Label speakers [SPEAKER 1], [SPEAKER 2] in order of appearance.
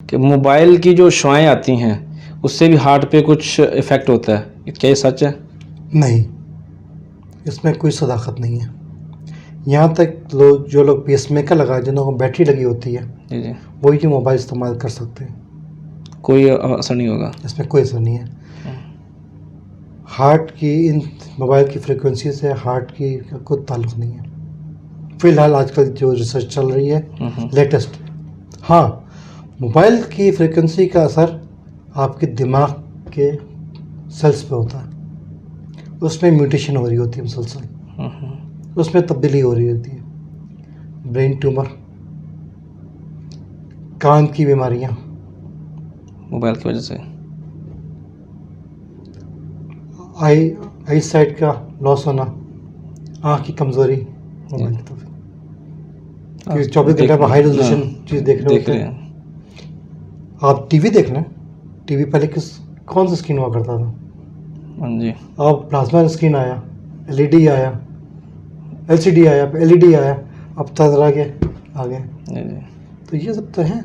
[SPEAKER 1] कि मोबाइल की जो शुआएँ आती हैं उससे भी हार्ट पे कुछ इफ़ेक्ट होता है, क्या ये सच है?
[SPEAKER 2] नहीं, इसमें कोई सदाकत नहीं है। यहाँ तक जो लोग पेसमेकर लगाए, जिन्हों को बैटरी लगी होती है,
[SPEAKER 1] जी, जी।
[SPEAKER 2] वही जो मोबाइल इस्तेमाल कर सकते हैं।
[SPEAKER 1] कोई असर नहीं होगा?
[SPEAKER 2] इसमें कोई असर नहीं है। हार्ट की इन मोबाइल की फ्रीक्वेंसी से हार्ट की का कोई ताल्लुक़ नहीं है। फ़िलहाल आजकल जो रिसर्च चल रही है लेटेस्ट, हाँ, मोबाइल की फ्रीक्वेंसी का असर आपके दिमाग के सेल्स पे होता है। उसमें म्यूटेशन हो रही होती है मुसलसल, उसमें तब्दीली हो रही होती है। ब्रेन ट्यूमर, कान की बीमारियाँ,
[SPEAKER 1] मोबाइल की वजह से।
[SPEAKER 2] आई साइट का लॉस होना, आँख की कमज़ोरी मोबाइल की तरफ, क्योंकि 24 घंटे आप हाई रेजोल्यूशन चीज़ देख रहे होते हैं। आप टीवी देख लें, टीवी पहले कौन सा स्क्रीन हुआ करता था?
[SPEAKER 1] हाँ जी।
[SPEAKER 2] अब प्लाज्मा स्क्रीन आया, एलईडी आया, एलसीडी आया, एलईडी आया, अब तरह के आ गए।
[SPEAKER 1] जी, जी।
[SPEAKER 2] तो ये सब तो हैं।